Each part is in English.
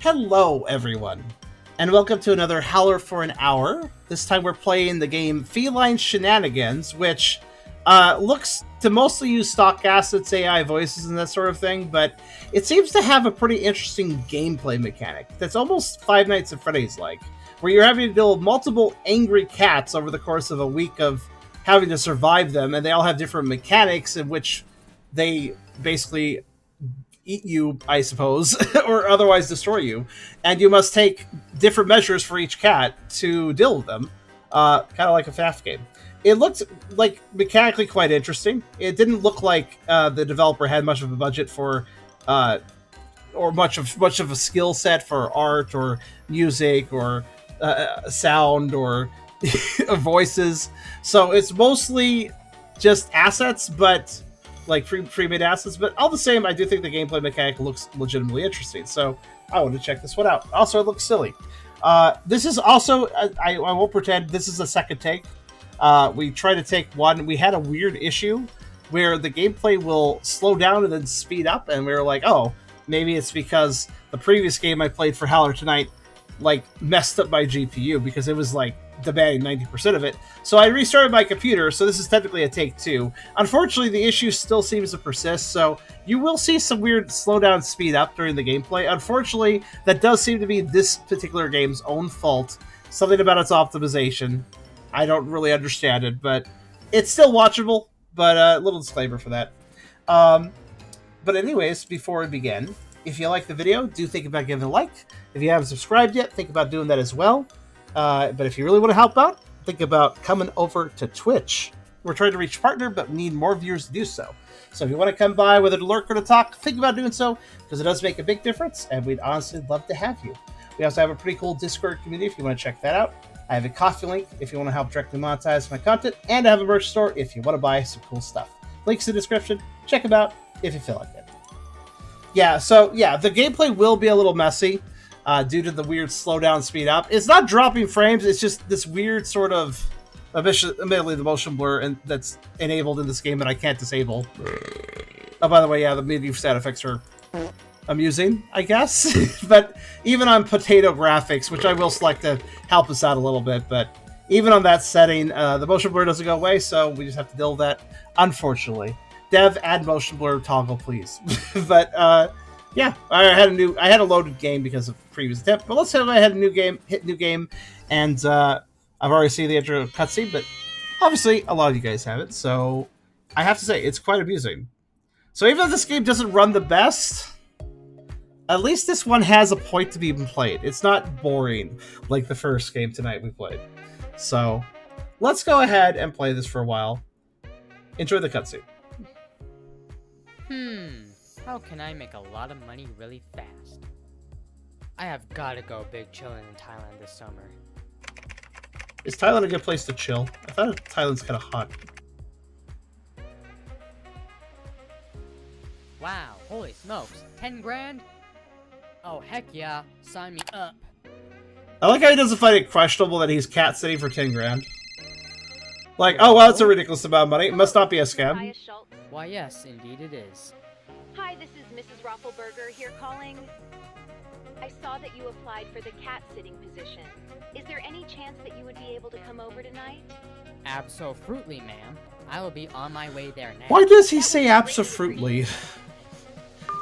Hello, everyone, and welcome to another Howler for an hour. This time we're playing the game Feline Shenanigans, which looks to mostly use stock assets, AI voices, and that sort of thing, but it seems to have a pretty interesting gameplay mechanic that's almost Five Nights at Freddy's-like, where you're having to deal with multiple angry cats over the course of a week of having to survive them, and they all have different mechanics in which they basically eat you, I suppose, or otherwise destroy you, and you must take different measures for each cat to deal with them, kind of like a FNAF game. It looked like mechanically quite interesting. It didn't look like the developer had much of a budget for, or much of a skill set for art or music or sound or voices. So it's mostly just assets, but like pre-made assets, but all the same, I do think the gameplay mechanic looks legitimately interesting, so I want to check this one out. Also, it looks silly. This is also, I won't pretend this is a second take. We tried to take one. We had a weird issue where the gameplay will slow down and then speed up, and we were like, oh, maybe it's because the previous game I played for Howler tonight like messed up my GPU because it was like demanding 90% of it. So I restarted my computer, so this is technically a take two. Unfortunately, the issue still seems to persist, so you will see some weird slowdown speed up during the gameplay. Unfortunately, that does seem to be this particular game's own fault. Something about its optimization. I don't really understand it, but it's still watchable, but a little disclaimer for that. But anyways, before we begin, if you like the video, do think about giving a like. If you haven't subscribed yet, think about doing that as well. But if you really want to help out, think about coming over to Twitch. We're trying to reach partner, but we need more viewers to do so. So if you want to come by with a lurker to talk, think about doing so, because it does make a big difference, and we'd honestly love to have you. We also have a pretty cool Discord community if you want to check that out. I have a Coffee link if you want to help directly monetize my content, and I have a merch store if you want to buy some cool stuff. Links in the description. Check them out if you feel like it. Yeah, so yeah, the gameplay will be a little messy. Due to the weird slowdown speed up. It's not dropping frames, it's just this weird sort of, admittedly the motion blur and that's enabled in this game that I can't disable. Oh, by the way, yeah, the medieval sound effects are amusing, I guess. But even on potato graphics, which I will select to help us out a little bit, but even on that setting, the motion blur doesn't go away, so we just have to deal with that, unfortunately. Dev, add motion blur toggle, please. But, yeah, I had a loaded game because of previous attempt, but let's say I had a hit new game, and I've already seen the intro cutscene, but obviously a lot of you guys haven't, so I have to say, it's quite amusing. So even though this game doesn't run the best, at least this one has a point to be played. It's not boring like the first game tonight we played. So let's go ahead and play this for a while. Enjoy the cutscene. How can I make a lot of money really fast? I have gotta go big chillin' in Thailand this summer. Is Thailand a good place to chill? I thought Thailand's kind of hot. Wow, holy smokes, 10 grand? Oh heck yeah, sign me up. I like how he doesn't find it questionable that he's cat sitting for 10 grand. Like, oh well, that's a ridiculous amount of money. It must not be a scam. Mathias Schultz. Why yes, indeed it is. Hi, this is Mrs. Roffelberger here calling. I saw that you applied for the cat-sitting position. Is there any chance that you would be able to come over tonight? Abso-fruitly, ma'am. I will be on my way there now. Why does he say abso-fruitly?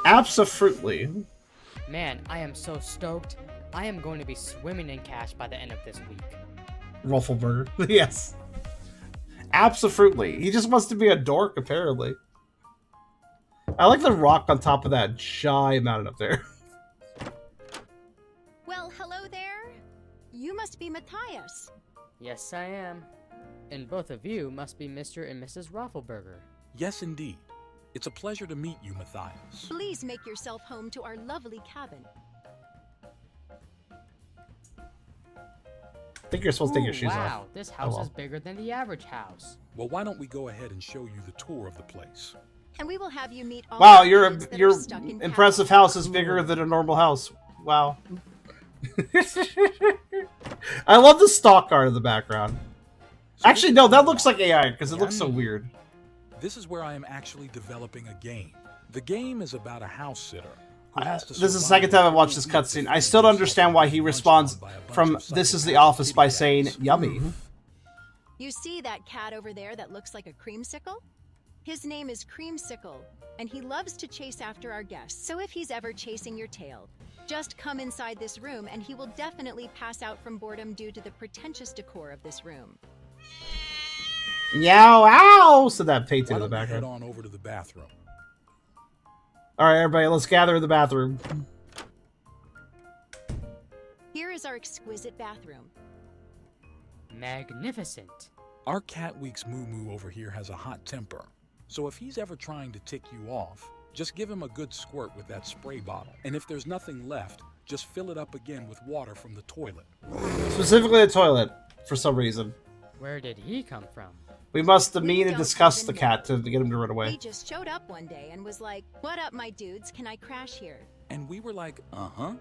Abso-fruitly. Man, I am so stoked. I am going to be swimming in cash by the end of this week. Roffelberger. Yes. Abso-fruitly. He just wants to be a dork, apparently. I like the rock on top of that shy mountain up there. Well, hello there. You must be Mathias. Yes, I am. And both of you must be Mr. and Mrs. Roffelberger. Yes, indeed. It's a pleasure to meet you, Mathias. Please make yourself home to our lovely cabin. I think you're supposed to take your shoes off. Wow, this house is bigger than the average house. Well, why don't we go ahead and show you the tour of the place? And we will have you meet all Wow, the your kids that are stuck in impressive house is bigger than a normal house. Wow. I love the stock art in the background. Actually, no, that looks like AI because it looks so weird. This is where I am actually developing a game. The game is about a house sitter has to This is the survive second time I've watched the this heat cutscene. before I still don't he understand why he gets responds munched on by a bunch from of "This is the psychopath office" by kitty saying cats. "yummy." You see that cat over there that looks like a creamsicle? His name is Creamsicle, and he loves to chase after our guests. So if he's ever chasing your tail, just come inside this room and he will definitely pass out from boredom due to the pretentious decor of this room. Meow, ow! Said that painted Why in the don't we head background. on over to the bathroom? All right, everybody, let's gather in the bathroom. Here is our exquisite bathroom. Magnificent. Our Cat Week's Moo Moo over here has a hot temper. So if he's ever trying to tick you off, just give him a good squirt with that spray bottle. And if there's nothing left, just fill it up again with water from the toilet. Specifically the toilet, for some reason. Where did he come from? We must We demean and don't discuss even the cat to get him to run He away. just showed up one day and was like, "What up, my dudes? Can I crash here?" And we were like, uh-huh.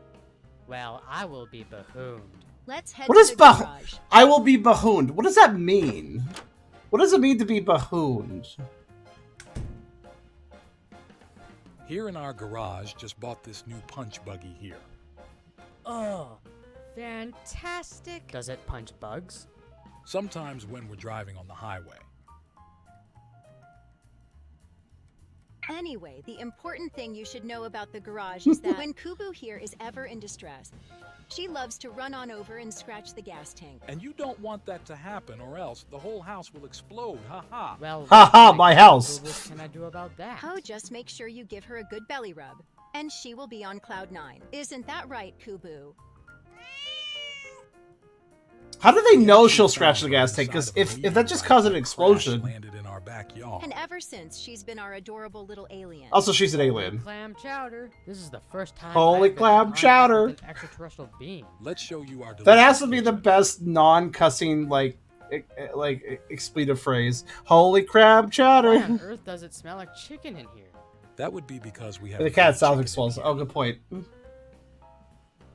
Well, I will be behooned. Let's head What to is the bah- garage. I will be bahooned. What does that mean? What does it mean to be bahooned? Here in our garage, just bought this new punch buggy here. Oh, fantastic. Does it punch bugs? Sometimes when we're driving on the highway. Anyway, the important thing you should know about the garage is that when Kubu here is ever in distress, she loves to run on over and scratch the gas tank. And you don't want that to happen, or else the whole house will explode. Ha ha. Well, Ha ha, what my house. What can I do about that? Oh, just make sure you give her a good belly rub, and she will be on cloud 9. Isn't that right, Kubu? How do they know she'll scratch the gas tank? Because if that just caused an explosion. Landed in our backyard. And ever since, she's been our adorable little alien. Also, she's an alien. Clam chowder. This is the first time. Holy I've been clam in contact chowder. with an extraterrestrial being. Let's show you our. That has to delicious be the kitchen. best non-cussing expletive phrase. Holy crab Why chowder. on earth does it smell like chicken in here? That would be because we have. The a cat big sounds chicken explosive. in here. Oh, good point.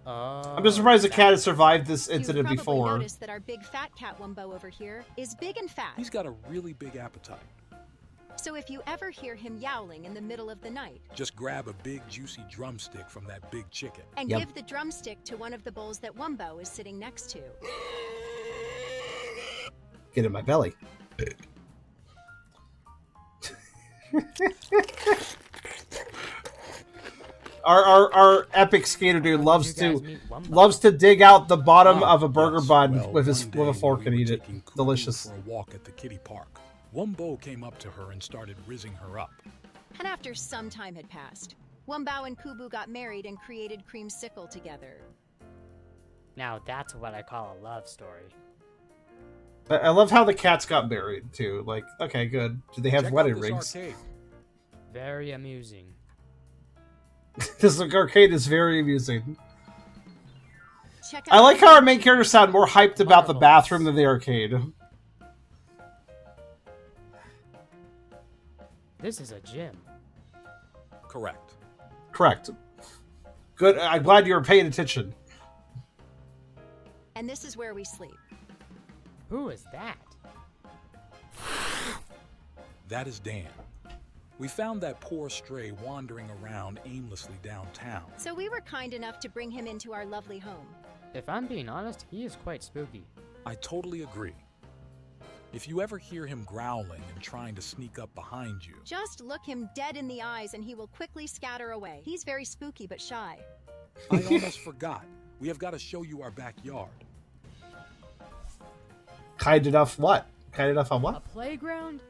Oh, I'm just surprised the cat has survived this You've incident probably before. noticed that our big fat cat Wumbo over here is big and fat. He's got a really big appetite. So if you ever hear him yowling in the middle of the night, Just grab a big juicy drumstick from that big chicken. and Yep. give the drumstick to one of the bowls that Wumbo is sitting next to. Get in my belly. Our epic skater dude loves Did you guys to meet Wumbo? dig out the bottom Ah, of a burger yes. bun Well, with one a day fork when and we eat were it. taking Kubu Delicious. For a walk at the kiddie park. Wumbo came up to her and started rizzing her up. And after some time had passed, Wumbo and Kubu got married and created Creamsicle together. Now that's what I call a love story. I love how the cats got married too. Like, okay, good. Do they have Check wedding out this rings? arcade. Very amusing. This arcade is very amusing. Check I out like how our main characters sound more hyped about the Marvelous. bathroom than the arcade. This is a gym. Correct. Correct. Good. I'm glad you were paying attention. And this is where we sleep. Who is that? That is Dan. We found that poor stray wandering around aimlessly downtown. So we were kind enough to bring him into our lovely home. If I'm being honest, he is quite spooky. I totally agree. If you ever hear him growling and trying to sneak up behind you, Just look him dead in the eyes and he will quickly scatter away. He's very spooky but shy. I almost forgot. We have got to show you our backyard. Kind enough what? Kind enough on A what? playground?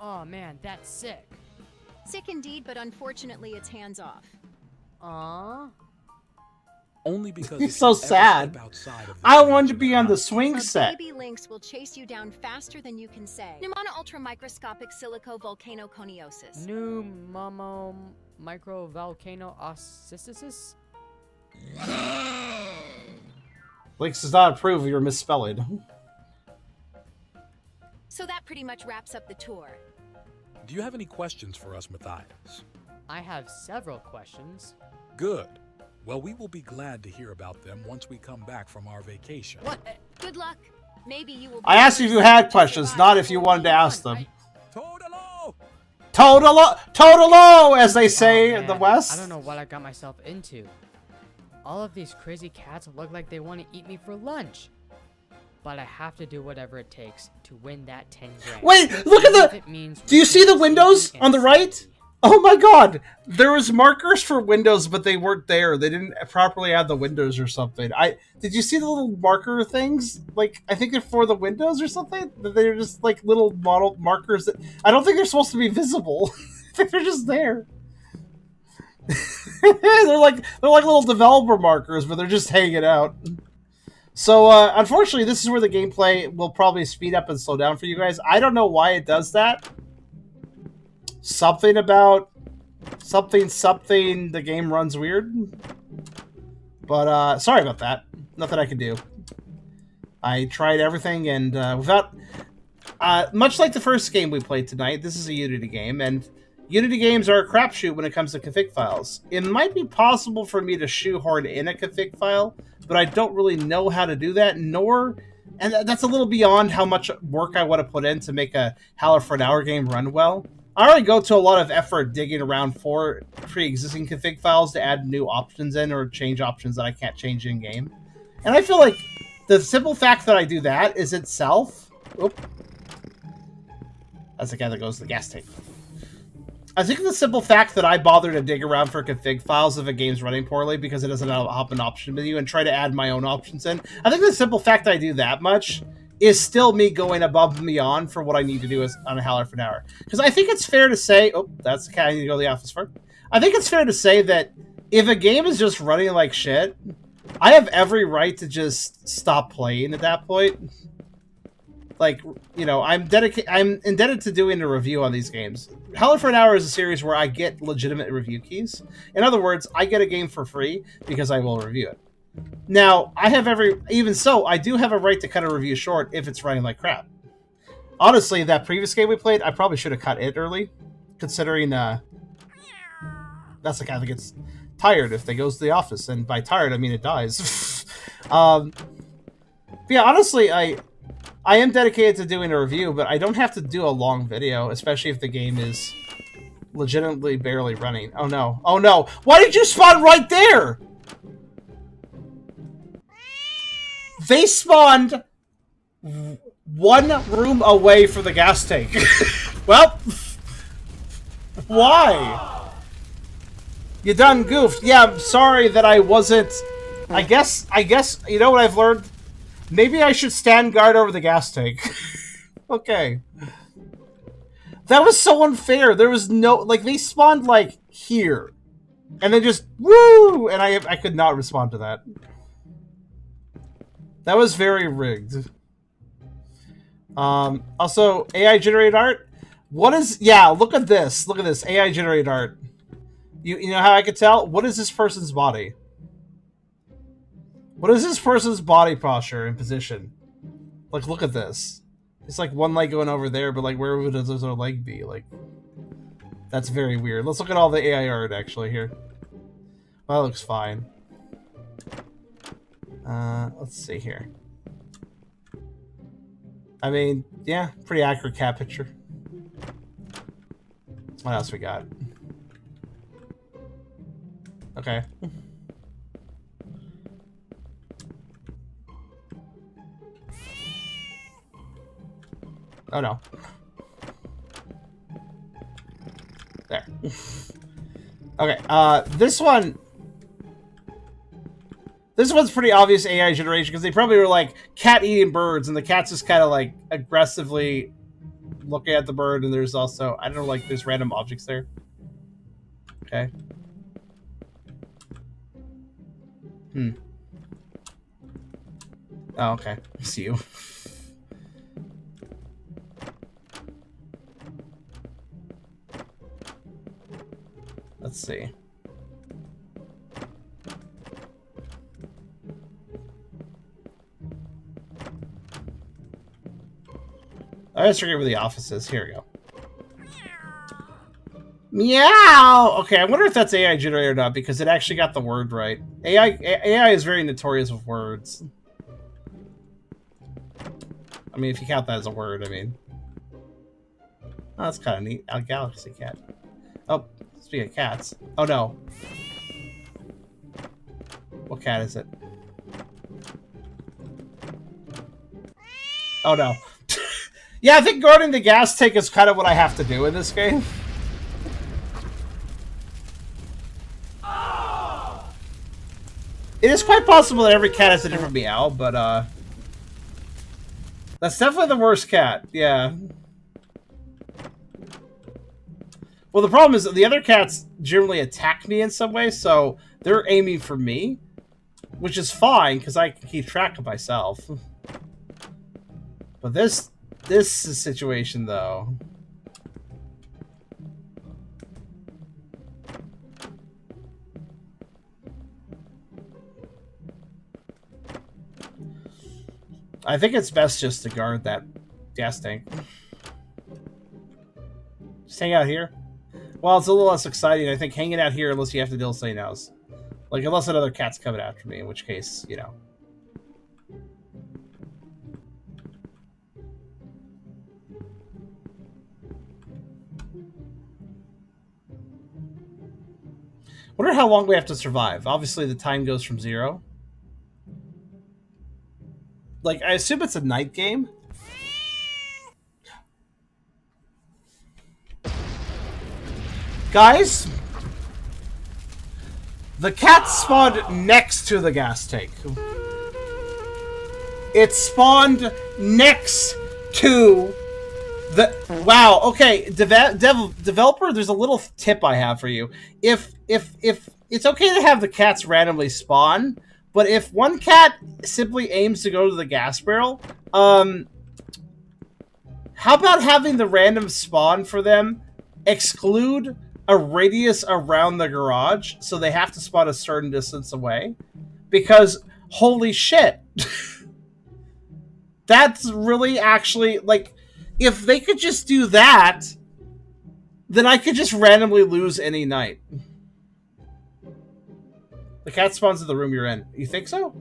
Oh man, that's sick. Sick indeed, but unfortunately it's hands off. Aww. Only because He's if so you ever sad. step outside of this I wanted to mansion be at on the night, swing A set. baby lynx will chase you down faster than you can say. Pneumona ultramicroscopic silicovolcanoconiosis. New Momo Micro Volcano Ossisis? Lynx does not approve of your misspelling. So that pretty much wraps up the tour. Do you have any questions for us, Mathias? I have several questions. Good. Well, we will be glad to hear about them once we come back from our vacation. What? Good luck. Maybe you will. I asked you if you had questions, not if you wanted to ask them. Totalo! Totalo, as they say in the man, West. I don't know what I got myself into. All of these crazy cats look like they want to eat me for lunch. But I have to do whatever it takes to win that 10 grand. Wait, look at the... Do you see the windows on the right? Oh my god! There was markers for windows, but they weren't there. They didn't properly add the windows or something. Did you see the little marker things? Like, I think they're for the windows or something? They're just like little model markers that... I don't think they're supposed to be visible. I think they're just there. they're like little developer markers, but they're just hanging out. So, unfortunately, this is where the gameplay will probably speed up and slow down for you guys. I don't know why it does that. Something about something, the game runs weird. But, sorry about that. Nothing I can do. I tried everything, and without... much like the first game we played tonight, this is a Unity game, and Unity games are a crapshoot when it comes to config files. It might be possible for me to shoehorn in a config file, but I don't really know how to do that, nor... And that's a little beyond how much work I want to put in to make a Howler for an Hour game run well. I already go to a lot of effort digging around for pre-existing config files to add new options in or change options that I can't change in-game. And I feel like the simple fact that I do that is itself... Oop. That's the guy that goes to the gas tank. I think the simple fact that I bother to dig around for config files if a game's running poorly because it doesn't have an option menu and try to add my own options in, I think the simple fact that I do that much is still me going above and beyond for what I need to do on a Howler for an Hour. Because I think it's fair to say... Oh, that's the cat I need to go to the office for. I think it's fair to say that if a game is just running like shit, I have every right to just stop playing at that point. Like, you know, I'm indebted to doing a review on these games. Howler for an Hour is a series where I get legitimate review keys. In other words, I get a game for free because I will review it. Now, even so, I do have a right to cut a review short if it's running like crap. Honestly, that previous game we played, I probably should have cut it early, considering, that's the kind that gets tired if they goes to the office, and by tired, I mean it dies. But yeah, honestly, I am dedicated to doing a review, but I don't have to do a long video, especially if the game is legitimately barely running. Oh no. Oh no. Why did you spawn right there? They spawned one room away from the gas tank. Well, why? You done goofed. Yeah, I'm sorry that I wasn't... I guess, you know what I've learned? Maybe I should stand guard over the gas tank. Okay. That was so unfair. There was no... Like, they spawned, like, here. And then just... Woo! And I could not respond to that. That was very rigged. Also, AI-generated art? What is... Yeah, look at this. Look at this. AI-generated art. You know how I could tell? What is this person's body? What is this person's body posture and position? Like, look at this. It's like one leg going over there, but like, where would his other leg be? Like, that's very weird. Let's look at all the AI art, actually, here. Well, that looks fine. Let's see here. I mean, yeah, pretty accurate cat picture. What else we got? Okay. Oh no. There. Okay, this one... This one's pretty obvious AI generation, because they probably were like, cat eating birds, and the cat's just kind of like, aggressively looking at the bird, and there's also, I don't know, like, there's random objects there. Okay. Oh, okay. I see you. Let's see. I just forget where the office is. Here we go. Meow! Okay, I wonder if that's AI generated or not, because it actually got the word right. AI is very notorious with words. I mean, if you count that as a word, I mean. Oh, that's kind of neat. A galaxy cat. Oh, speaking of cats. Oh no. What cat is it? Oh no. Yeah, I think guarding the gas tank is kind of what I have to do in this game. It is quite possible that every cat has a different meow, but that's definitely the worst cat, yeah. Well, the problem is that the other cats generally attack me in some way, so they're aiming for me, which is fine, because I can keep track of myself. But this is a situation, though. I think it's best just to guard that gas tank. Just hang out here. Well, it's a little less exciting, I think, hanging out here unless you have to deal with something else. Like, unless another cat's coming after me, in which case, you know. Wonder how long we have to survive. Obviously, the time goes from 0. Like, I assume it's a night game. Guys, the cat spawned next to the gas tank. It spawned next to the... Wow, okay, developer, there's a little tip I have for you. If it's okay to have the cats randomly spawn, but if one cat simply aims to go to the gas barrel, how about having the random spawn for them exclude a radius around the garage, so they have to spawn a certain distance away? Because, holy shit. That's really actually, like, if they could just do that, then I could just randomly lose any night. The cat spawns in the room you're in. You think so?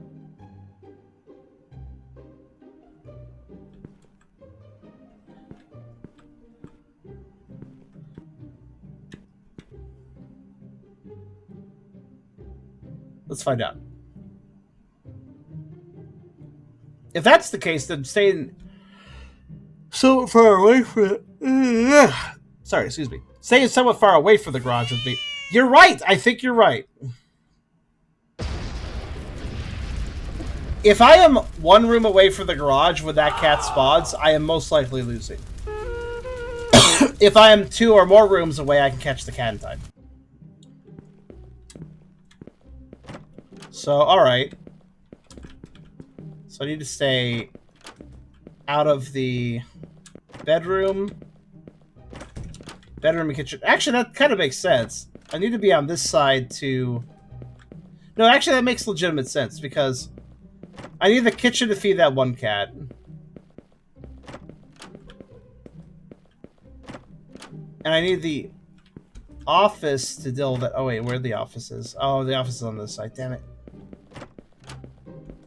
Let's find out. If that's the case, then staying so far away from it. Sorry, excuse me. Staying somewhat far away from the garage would be... You're right! I think you're right. If I am one room away from the garage when that cat spawns, I am most likely losing. If I am 2 or more rooms away, I can catch the cat in time. So, alright. So I need to stay out of the bedroom. Bedroom and kitchen. Actually, that kind of makes sense. I need to be on this side to... No, actually, that makes legitimate sense, because I need the kitchen to feed that one cat. And I need the office to deal with that. Oh, wait, where are the offices? Oh, the office is on this side. Damn it.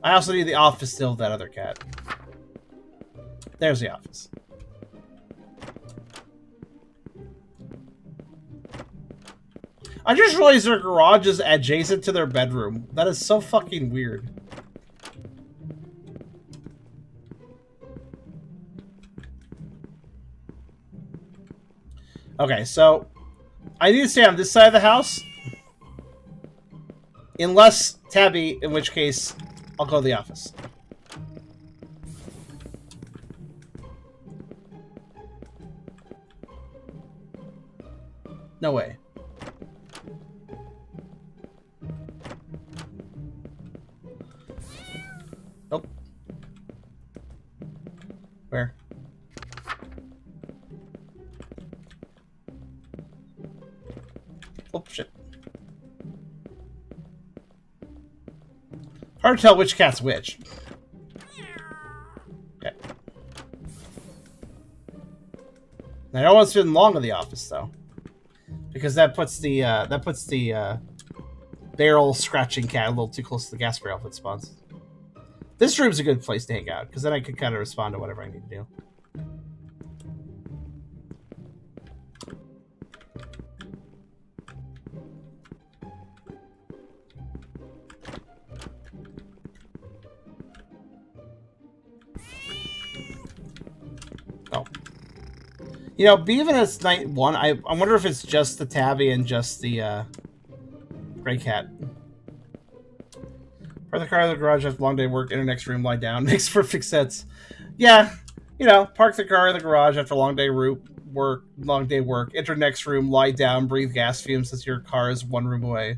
I also need the office to deal with that other cat. There's the office. I just realized their garage is adjacent to their bedroom. That is so fucking weird. Okay, so I need to stay on this side of the house. Unless Tabby, in which case I'll go to the office. No way. Nope. Where? Oh, shit. Hard to tell which cat's which. Okay. I don't want to spend long in the office, though. Because that puts the barrel scratching cat a little too close to the gas barrel if it spawns. This room's a good place to hang out, because then I can kind of respond to whatever I need to do. You know, even as it's night 1, I wonder if it's just the tabby and just the gray cat. Park the car in the garage after long day work, enter next room, lie down. Makes perfect sense. Yeah, you know, park the car in the garage after long day work, enter next room, lie down, breathe gas fumes as your car is 1 room away.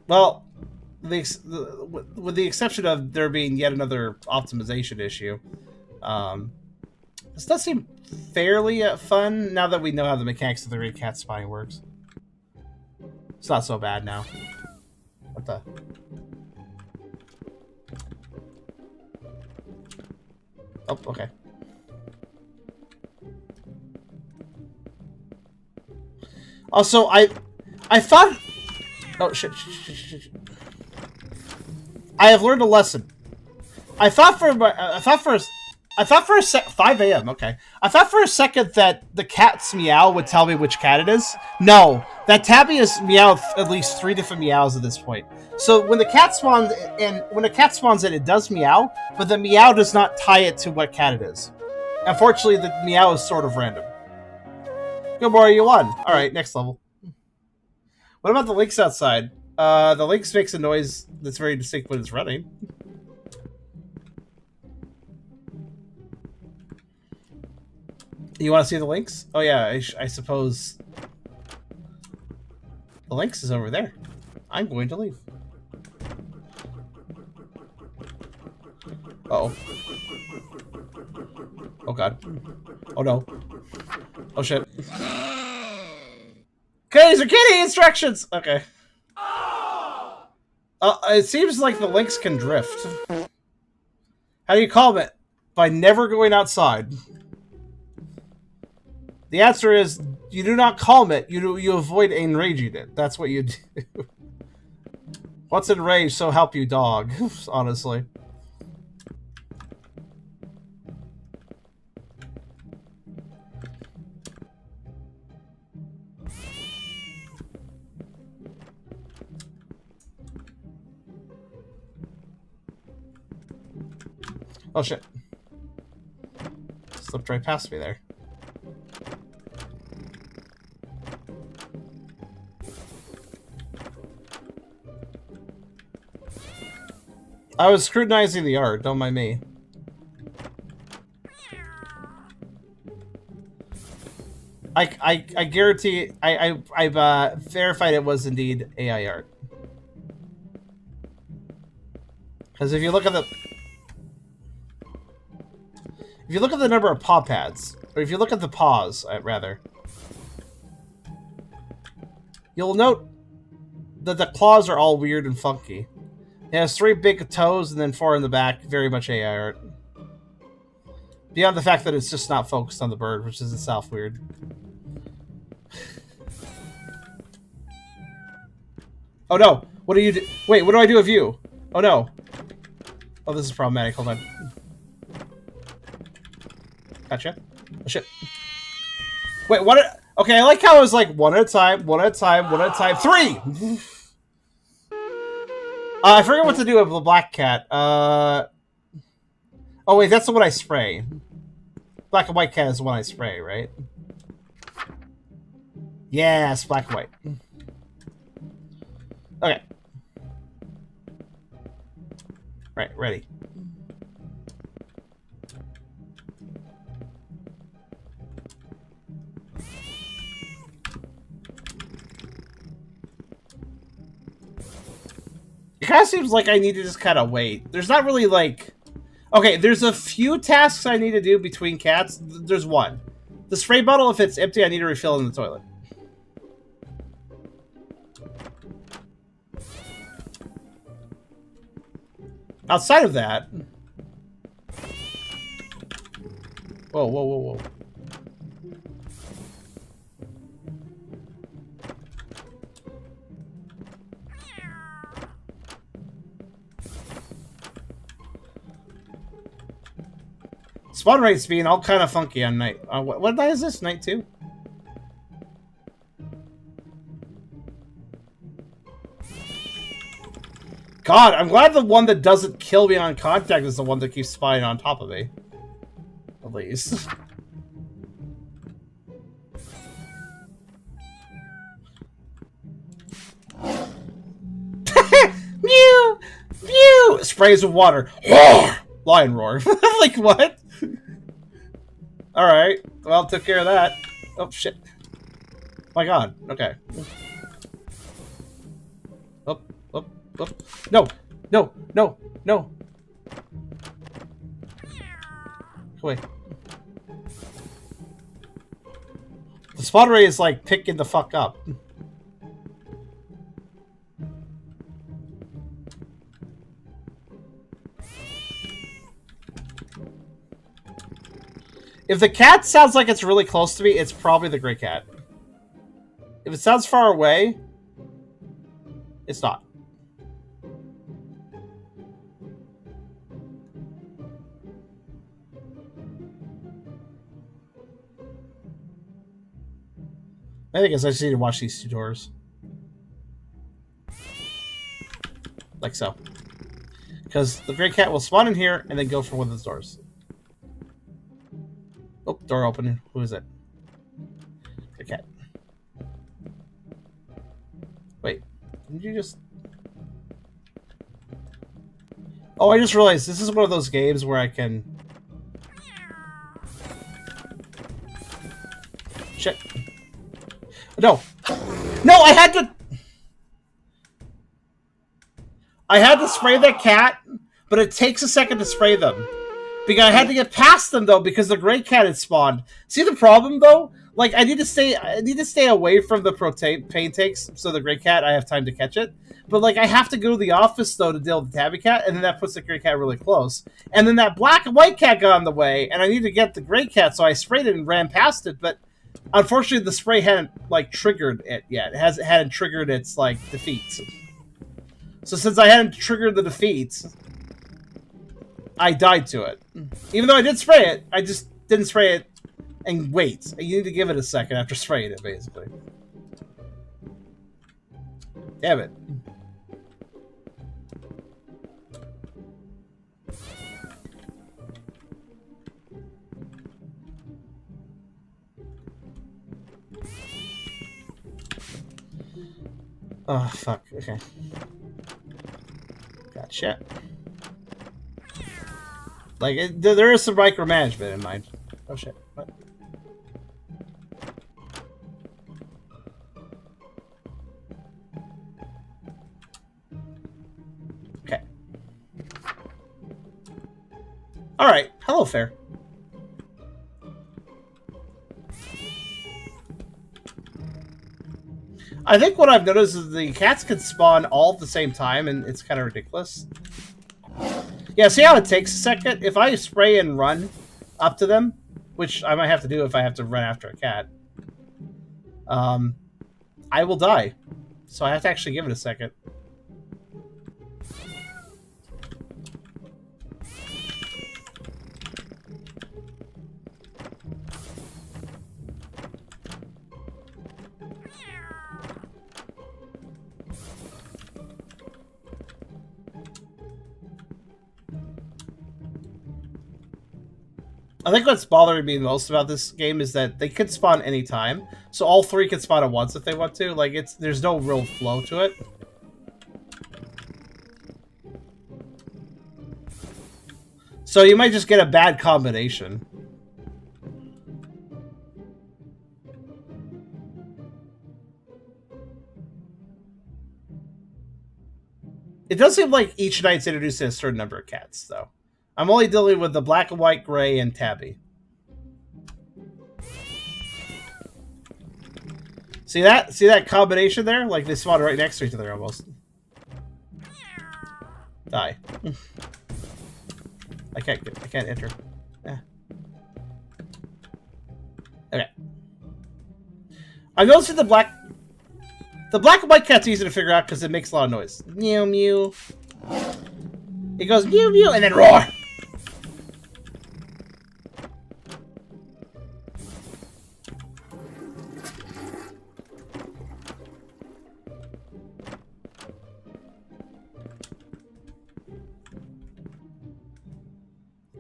Well, with the exception of there being yet another optimization issue, this does seem fairly fun now that we know how the mechanics of the Red Cat spying works. It's not so bad now. What the? Oh, okay. Also, I thought... Oh, shit. I have learned a lesson. I thought for a sec... 5 a.m., okay. I thought for a second that the cat's meow would tell me which cat it is. No. That tabby has meowed at least 3 different meows at this point. So when the cat spawns in, it does meow, but the meow does not tie it to what cat it is. Unfortunately, the meow is sort of random. Good boy, you won. Alright, next level. What about the lynx outside? The lynx makes a noise that's very distinct when it's running. You want to see the lynx? Oh yeah, I suppose... The lynx is over there. I'm going to leave. Uh-oh. Oh god. Oh no. Oh shit. Kitties are kitty instructions! Okay. It seems like the lynx can drift. How do you calm it? By never going outside. The answer is, you do not calm it, you avoid enraging it. That's what you do. What's enraged, so help you, dog. Honestly. Oh shit. Slipped right past me there. I was scrutinizing the art, don't mind me. I guarantee I've verified it was indeed AI art. Because if you look at the number of paw pads, or if you look at the paws, rather, you'll note that the claws are all weird and funky. It has 3 big toes and then 4 in the back, very much AI art. Beyond the fact that it's just not focused on the bird, which is itself weird. Oh no! What do you do? Wait, what do I do with you? Oh no. Oh, this is problematic. Hold on. Gotcha. Oh shit. Wait, what? Okay, I like how it was like one at a time, one at a time, one at a time. 3! I forget what to do with the black cat. Oh wait, that's the one I spray. Black and white cat is the one I spray, right? Yes, black and white. Okay. Right, ready. It kind of seems like I need to just kind of wait. There's not really like... Okay, there's a few tasks I need to do between cats. There's one. The spray bottle, if it's empty, I need to refill in the toilet. Outside of that... Whoa, whoa, whoa, whoa. Spawn rates being all kind of funky on night. What night is this? Night 2? God, I'm glad the one that doesn't kill me on contact is the one that keeps spying on top of me. At least. Mew! Mew! Sprays with water. Roar! Lion roar. Like, what? Alright. Well, took care of that. Oh, shit. My god. Okay. Up, up, up. No! No! No! No! Go away. The spawn rate is, like, picking the fuck up. If the cat sounds like it's really close to me, it's probably the gray cat. If it sounds far away, it's not. I guess I just need to watch these two doors. Like so. Because the gray cat will spawn in here and then go for one of those doors. Oh, door open. Who is it? Gray cat. Wait. Didn't you just... Oh, I just realized this is one of those games where I can... Shit. No. No, I had to spray that cat, but it takes a second to spray them. Because I had to get past them though, because the gray cat had spawned. See the problem though? Like I need to stay away from the pain takes, so the gray cat I have time to catch it. But like I have to go to the office though to deal with the tabby cat, and then that puts the gray cat really close. And then that black and white cat got in the way, and I need to get the gray cat, so I sprayed it and ran past it, but unfortunately, the spray hadn't, like, triggered it yet. It hadn't triggered its, like, defeats. So since I hadn't triggered the defeats, I died to it. Even though I did spray it, I just didn't spray it and wait. You need to give it a second after spraying it, basically. Damn it. Oh, fuck. Okay. Gotcha. Like, there is some micromanagement in mind. Oh, shit. What? Okay. Alright. Hello, Fair. I think what I've noticed is the cats can spawn all at the same time, and it's kind of ridiculous. Yeah, see how it takes a second? If I spray and run up to them, which I might have to do if I have to run after a cat, I will die. So I have to actually give it a second. I think what's bothering me most about this game is that they could spawn anytime. So all three could spawn at once if they want to. Like, there's no real flow to it. So you might just get a bad combination. It does seem like each night's introduced a certain number of cats, though. I'm only dealing with the black and white, gray, and tabby. See that? See that combination there? Like they spawn right next to each other almost. Die. I can't enter. Eh. Okay. I'm noticing the black and white cat's easy to figure out because it makes a lot of noise. Mew mew. It goes mew mew and then roar.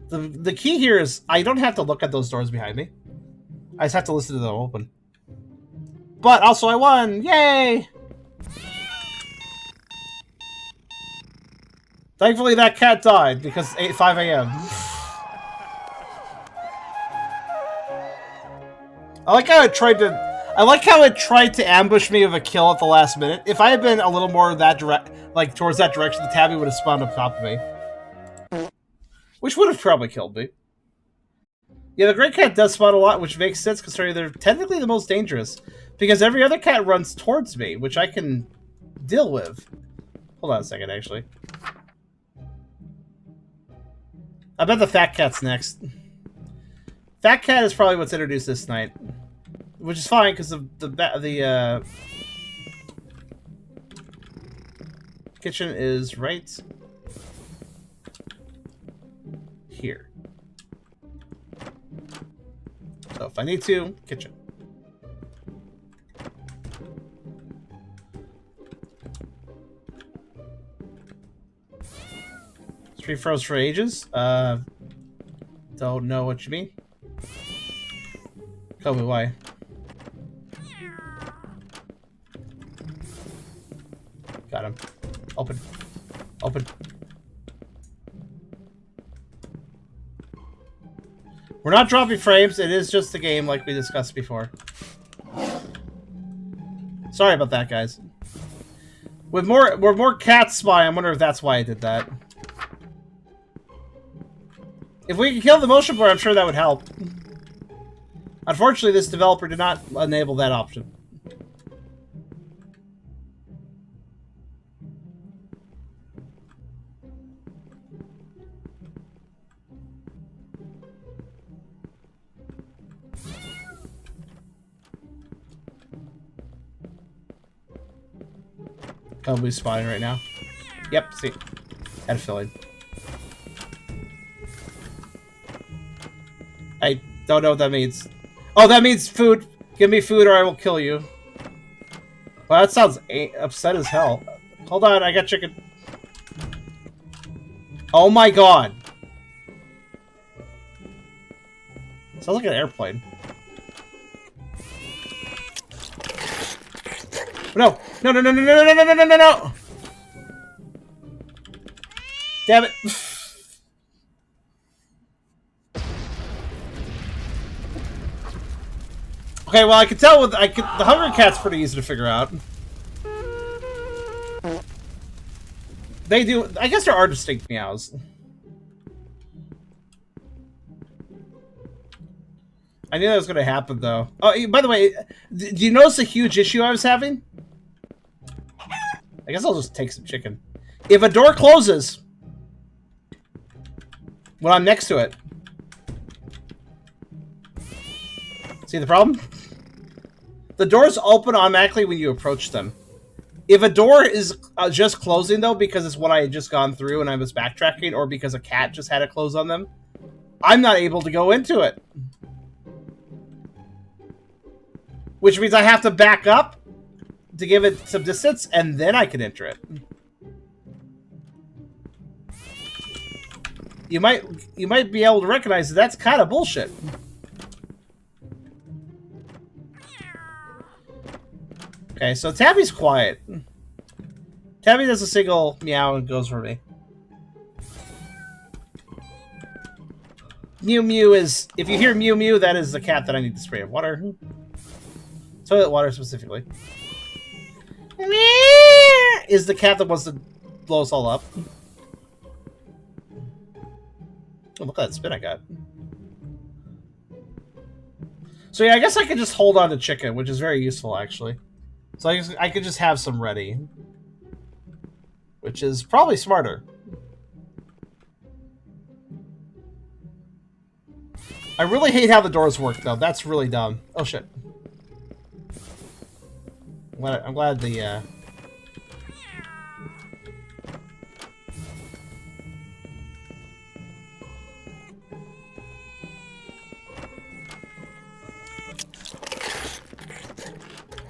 The key here is I don't have to look at those doors behind me. I just have to listen to them open. But also I won! Yay! Thankfully that cat died because it's 5 a.m. I like how it tried to ambush me with a kill at the last minute. If I had been a little more that towards that direction, the tabby would have spawned up top of me. Which would have probably killed me. Yeah, the gray cat does spawn a lot, which makes sense considering they're technically the most dangerous. Because every other cat runs towards me, which I can deal with. Hold on a second, actually. I bet the fat cat's next. Fat cat is probably what's introduced this night. Which is fine, because the kitchen is right here. So if I need to, kitchen. 3 froze for ages? Don't know what you mean. Tell me why. Got him. Open. Open. We're not dropping frames, it is just a game like we discussed before. Sorry about that, guys. With more cats spy, I wonder if that's why I did that. If we could kill the motion blur, I'm sure that would help. Unfortunately, this developer did not enable that option. Probably spawning right now. Yep, see. Had a feeling. I don't know what that means. Oh, that means food. Give me food or I will kill you. Well, that sounds upset as hell. Hold on, I got chicken. Oh my god. Sounds like an airplane. No! No, no, no, no, no, no, no, no, no, no, no! Damn it. Okay, well, I can tell with the Hungry Cat's pretty easy to figure out. They do. I guess there are distinct meows. I knew that was going to happen, though. Oh, by the way, do you notice a huge issue I was having? I guess I'll just take some chicken. If a door closes when I'm next to it, see the problem? The doors open automatically when you approach them. If a door is just closing, though, because it's what I had just gone through and I was backtracking, or because a cat just had to close on them, I'm not able to go into it. Which means I have to back up to give it some distance, and then I can enter it. You might be able to recognize that's kind of bullshit. Okay, so Tabby's quiet. Tabby does a single meow and goes for me. Mew Mew is... If you hear Mew Mew, that is the cat that I need to spray of water. Toilet water, specifically. Is the cat that wants to blow us all up. Oh, look at that spin I got. So yeah, I guess I could just hold on to chicken, which is very useful, actually. So I could just have some ready. Which is probably smarter. I really hate how the doors work, though. That's really dumb. Oh, shit. I'm glad the,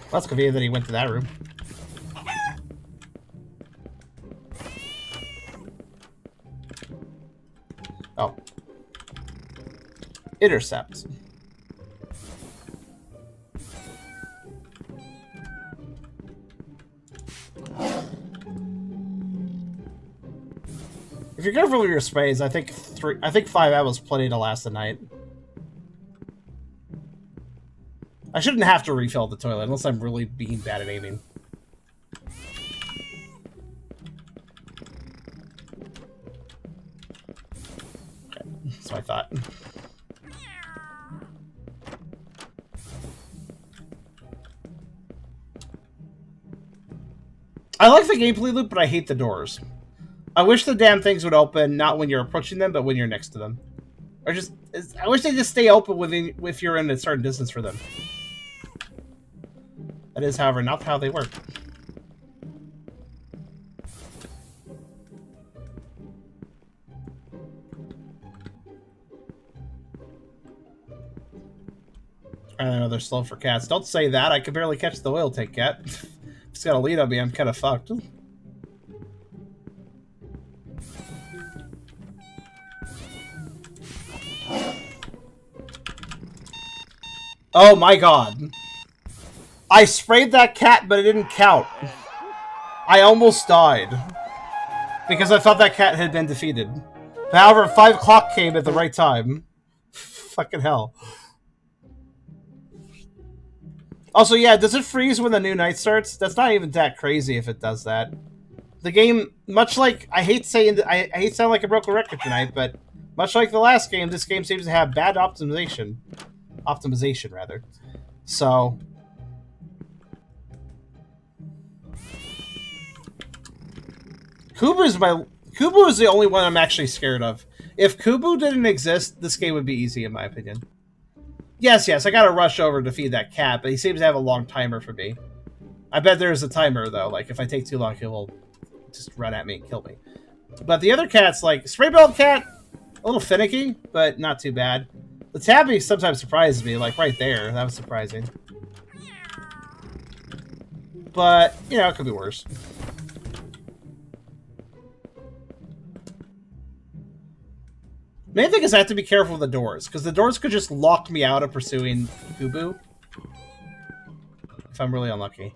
Well, that's convenient that he went to that room. Oh. Intercept. If you're careful with your sprays, I think 5 hours plenty to last a night. I shouldn't have to refill the toilet unless I'm really being bad at aiming. Okay, that's what I thought. I like the gameplay loop, but I hate the doors. I wish the damn things would open, not when you're approaching them, but when you're next to them. Or just, I wish they just stay open if you're in a certain distance for them. That is, however, not how they work. I know they're slow for cats. Don't say that. I can barely catch the oil tank cat. If it's got a lead on me, I'm kind of fucked. Oh my god. I sprayed that cat, but it didn't count. I almost died. Because I thought that cat had been defeated. However, 5 o'clock came at the right time. Fucking hell. Also, yeah, does it freeze when the new night starts? That's not even that crazy if it does that. The game, much like, I hate sounding like a broken record tonight, but much like the last game, this game seems to have bad optimization. Optimization, rather. So... Kubu is the only one I'm actually scared of. If Kubu didn't exist, this game would be easy, in my opinion. Yes, I gotta rush over to feed that cat, but he seems to have a long timer for me. I bet there's a timer, though. Like, if I take too long, he will just run at me and kill me. But the other cat's, like, Spray Belt Cat, a little finicky, but not too bad. The tabby sometimes surprises me, like right there. That was surprising. But, you know, it could be worse. Main thing is I have to be careful with the doors, because the doors could just lock me out of pursuing Kubu. If I'm really unlucky.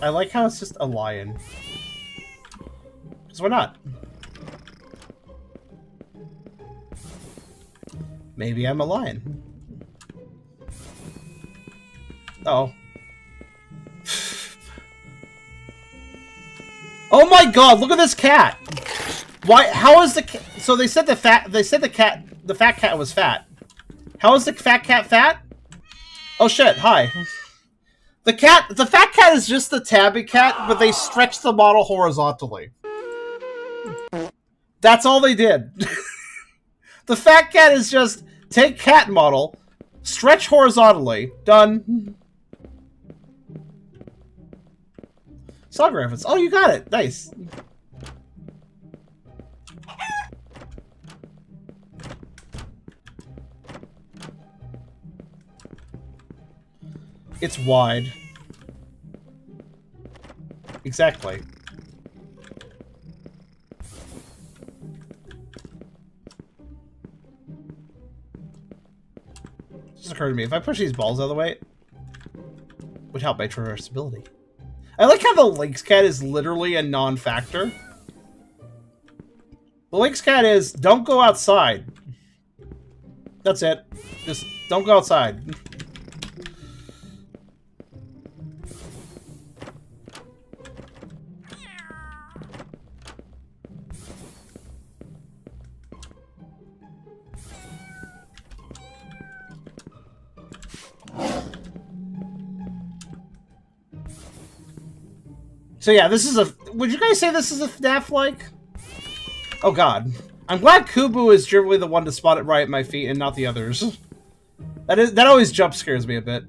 I like how it's just a lion. Because why not? Maybe I'm a lion. Uh-oh. Oh my god, look at this cat! Why, how is the cat... So they said the fat cat was fat. How is the fat cat fat? Oh shit, hi. The fat cat is just the tabby cat, but they stretched the model horizontally. That's all they did. The fat cat is just, take cat model, stretch horizontally, done. Song reference. Oh, you got it. Nice. It's wide. Exactly. Just occurred to me, if I push these balls out of the way, it would help my traversability. I like how the Lynx Cat is literally a non-factor. The Lynx Cat is, don't go outside. That's it. Just don't go outside. So yeah, this is a... Would you guys say this is a FNAF-like? Oh god. I'm glad Kubu is generally the one to spot it right at my feet and not the others. That always jump scares me a bit.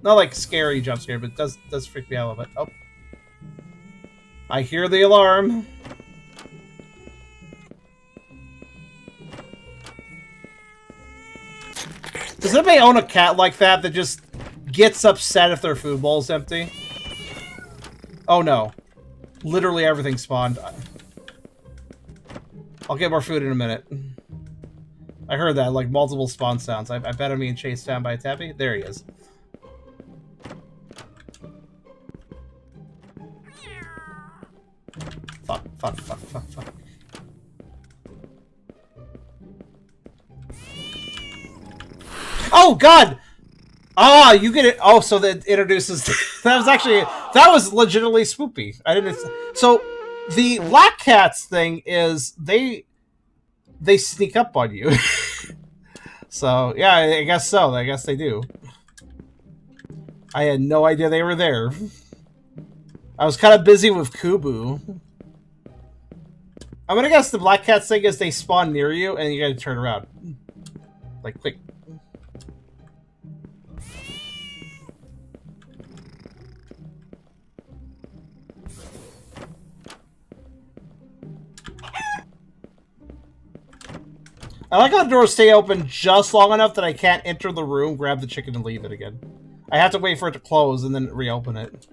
Not like scary jump scare, but it does freak me out a little bit. Oh. I hear the alarm. Does anybody own a cat like that that just gets upset if their food bowl's empty? Oh no. Literally everything spawned. I'll get more food in a minute. I heard that, like, multiple spawn sounds. I bet I'm being chased down by a tabby. There he is. Fuck, fuck, fuck, fuck, fuck. Oh, God! Ah, you get it. Oh, so that introduces... that was legitimately spoopy. I didn't... So, the black cats thing is, they sneak up on you. So, yeah, I guess so. I guess they do. I had no idea they were there. I was kind of busy with Kubu. I'm gonna guess the black cats thing is they spawn near you, and you gotta turn around. Like, quick. I like how the doors stay open just long enough that I can't enter the room, grab the chicken, and leave it again. I have to wait for it to close and then reopen it.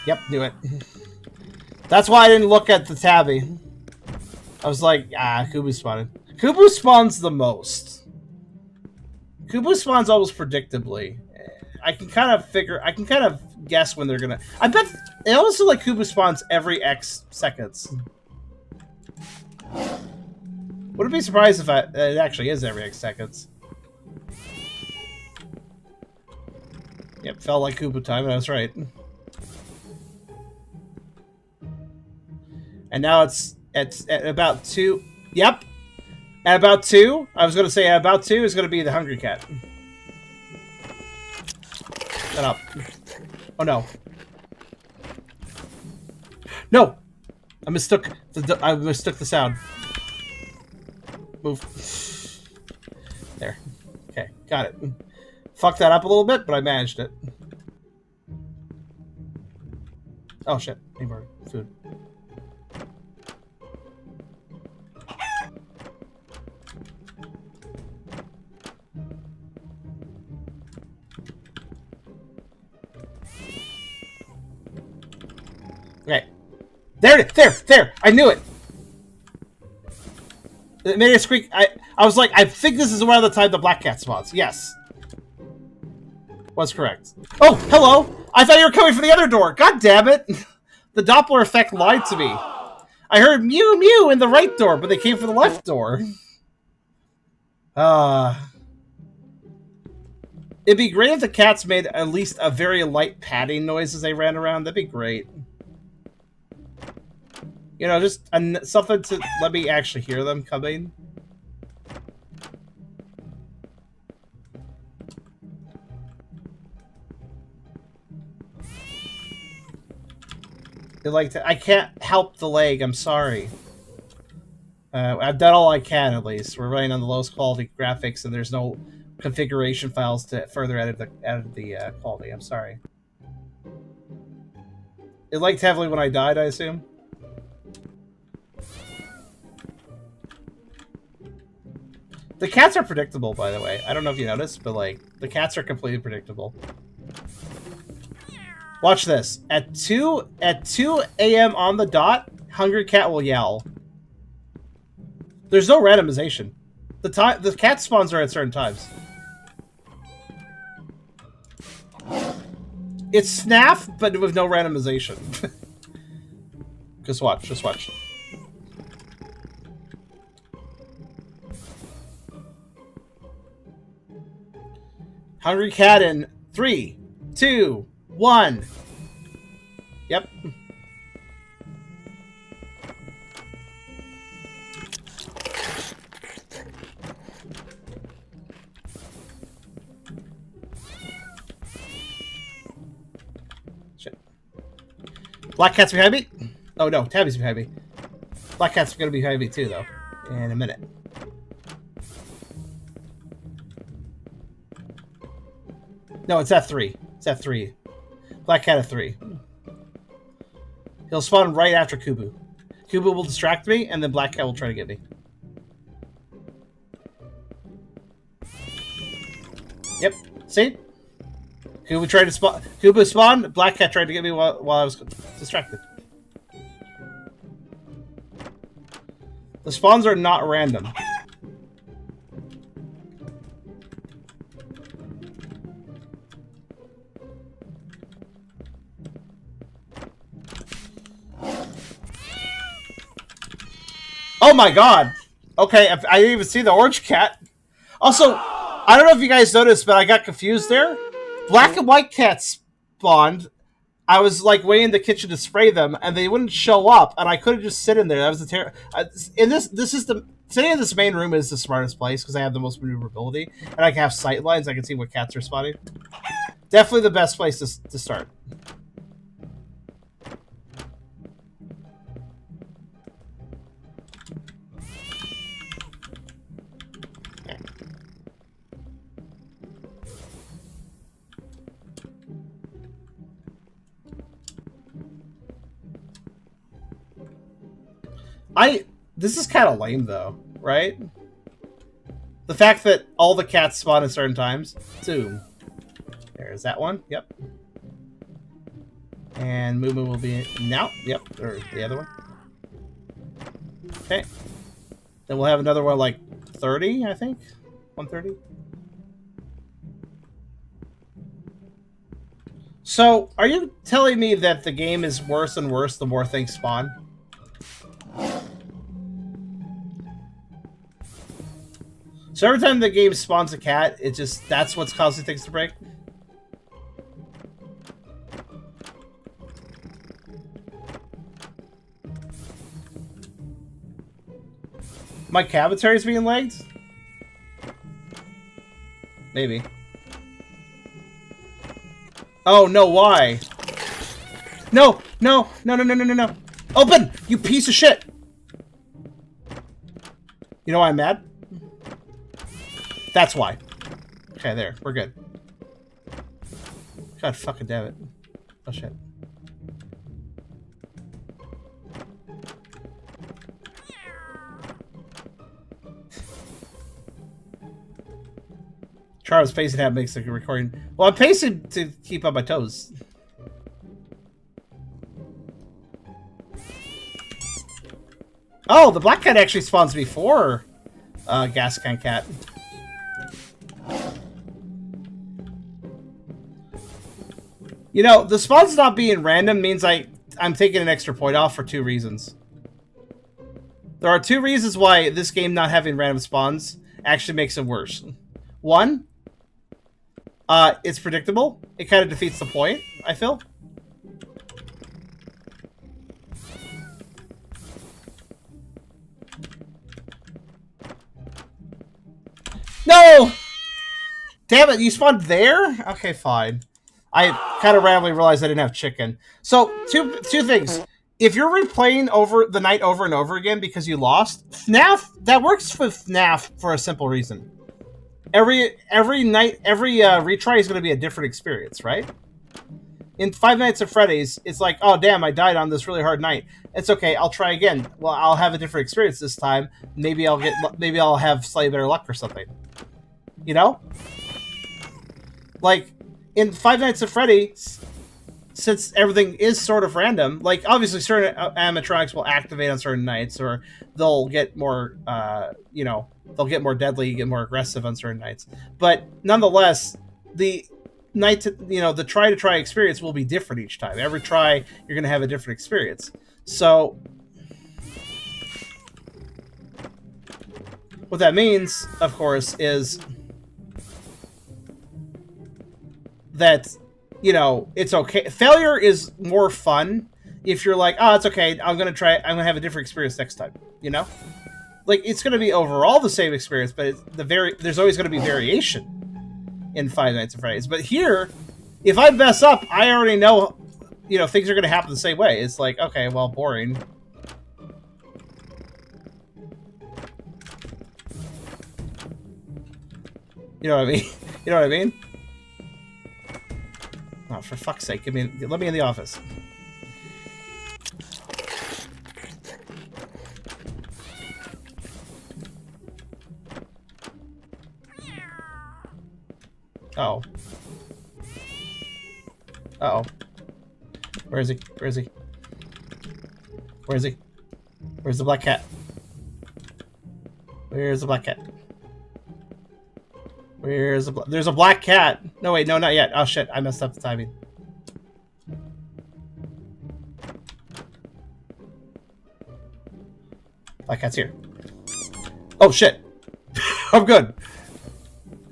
Yep, knew it. That's why I didn't look at the tabby. I was like, ah, Kubu spawned. Kubu spawns the most. Kubu spawns almost predictably. I can kind of guess when they're gonna... I bet... It also like Kubu spawns every X seconds. Wouldn't be surprised if it actually is every X seconds. Yep, felt like Kubu time, and I was right. And now it's at about 2. Yep. At about 2. I was going to say at about 2 is going to be the hungry cat. Shut up. Oh no. No! I mistook the sound. Move. There. Okay, got it. Fucked that up a little bit, but I managed it. Oh shit. Need more food. Okay. There it is! There! I knew it! It made a squeak. I was like, I think this is around the time the black cat spawns. Yes. Was correct. Oh, hello! I thought you were coming from the other door! God damn it! The Doppler effect lied to me. I heard mew mew in the right door, but they came from the left door. It'd be great if the cats made at least a very light patting noise as they ran around. That'd be great. You know, just something to let me actually hear them coming. I can't help the lag, I'm sorry. I've done all I can, at least. We're running on the lowest quality graphics, and there's no configuration files to further edit the quality. I'm sorry. It lagged heavily when I died, I assume? The cats are predictable, by the way. I don't know if you noticed, but, like, the cats are completely predictable. Watch this. At 2 a.m. on the dot, hungry cat will yell. There's no randomization. The cat spawns are at certain times. It's FNAF, but with no randomization. Just watch. Just watch. Hungry cat in 3, 2, 1. Yep. Shit. Black cat's behind me? Oh no, Tabby's behind me. Black cat's gonna be behind me too, though. In a minute. No, it's F3. It's F3. Black cat F3. He'll spawn right after Kubu. Kubu will distract me, and then Black cat will try to get me. Yep. See? Kuba tried to spawn. Kuba spawned. Black cat tried to get me while I was distracted. The spawns are not random. Oh my god! Okay, I didn't even see the orange cat. Also, I don't know if you guys noticed, but I got confused there. Black and white cats spawned. I was like waiting in the kitchen to spray them, and they wouldn't show up, and I couldn't just sit in there. That was the sitting in this main room is the smartest place because I have the most maneuverability, and I can have sight lines. I can see what cats are spawning. Definitely the best place to start. This is kind of lame, though, right? The fact that all the cats spawn at certain times. Zoom. There's that one. Yep. And Moo Moo will be now. Yep. Or the other one. Okay. Then we'll have another one like 30, I think. 130. So, are you telling me that the game is worse and worse the more things spawn? So every time the game spawns a cat, that's what's causing things to break? My cavitary is being lagged? Maybe. Oh, no, why? No, no, no, no, no, no, no, no. Open! You piece of shit! You know why I'm mad? That's why. Okay, there. We're good. God fucking damn it. Oh, shit. Charles pacing hat makes the recording. Well, I'm pacing to keep on my toes. Oh, the black cat actually spawns before gas can cat. You know, the spawns not being random means I'm taking an extra point off for 2 reasons. There are 2 reasons why this game not having random spawns actually makes it worse. 1, it's predictable. It kind of defeats the point, I feel. No! Damn it, you spawned there? Okay, fine. I kind of randomly realized I didn't have chicken. So, two things. If you're replaying the night over and over again because you lost, FNAF, that works for FNAF for a simple reason. Every night, every retry is going to be a different experience, right? In Five Nights at Freddy's, it's like, oh damn, I died on this really hard night. It's okay, I'll try again. Well, I'll have a different experience this time. Maybe I'll have slightly better luck or something. You know? Like, in Five Nights at Freddy's, since everything is sort of random, like, obviously certain animatronics will activate on certain nights, or they'll get more, you know, they'll get more deadly, get more aggressive on certain nights. But nonetheless, the the try experience will be different each time. Every try, you're going to have a different experience. So, what that means, of course, is that, you know, it's okay. Failure is more fun if you're like, oh, it's okay, I'm going to have a different experience next time, you know? Like, it's going to be overall the same experience, but there's always going to be variation in Five Nights at Freddy's. But here, if I mess up, I already know, you know, things are going to happen the same way. It's like, okay, well, boring. You know what I mean? You know what I mean? Oh, for fuck's sake, let me in the office. Oh. Uh-oh. Where is he? Where is he? Where is he? Where's the black cat? Where's the black cat? Where's the there's a black cat. No, wait, no, not yet. Oh, shit. I messed up the timing. Black cat's here. Oh, shit. I'm good.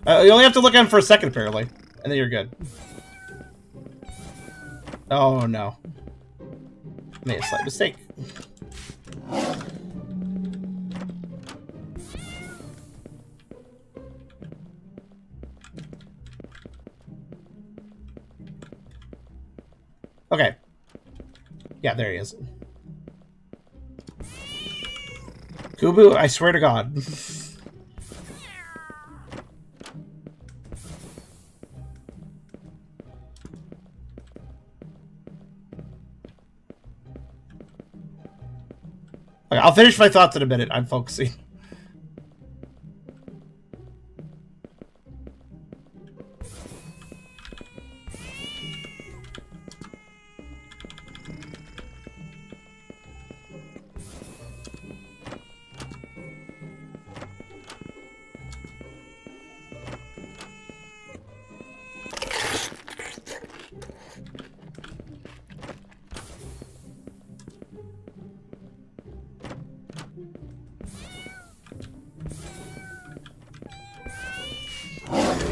You only have to look at him for a second, apparently. And then you're good. Oh, no. Made a slight mistake. Okay. Yeah, there he is. Kubu, I swear to God. Okay, I'll finish my thoughts in a minute. I'm focusing.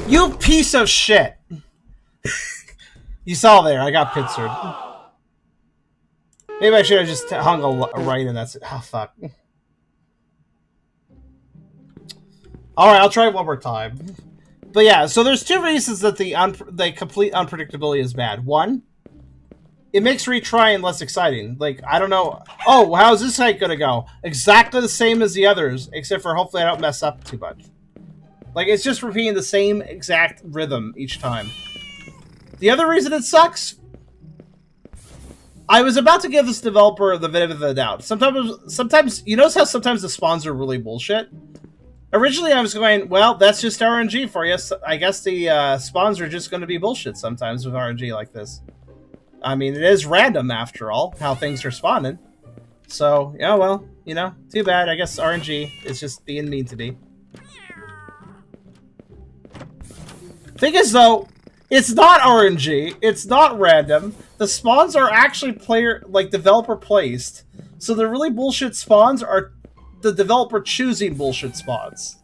You piece of shit! You saw there, I got pincered. Maybe I should have just hung a right and that's it. Oh, fuck. Alright, I'll try one more time. But yeah, so there's two reasons that the complete unpredictability is bad. One, it makes retrying less exciting. Like, I don't know. Oh, how's this hike gonna go? Exactly the same as the others, except for hopefully I don't mess up too much. Like, it's just repeating the same exact rhythm each time. The other reason it sucks, I was about to give this developer the benefit of the doubt. Sometimes, you notice how sometimes the spawns are really bullshit? Originally, I was going, well, that's just RNG for you. So I guess the spawns are just going to be bullshit sometimes with RNG like this. I mean, it is random, after all, how things are spawning. So, yeah, well, you know, too bad. I guess RNG is just being mean to me. Thing is, though, it's not RNG. It's not random. The spawns are actually developer placed. So the really bullshit spawns are the developer choosing bullshit spawns.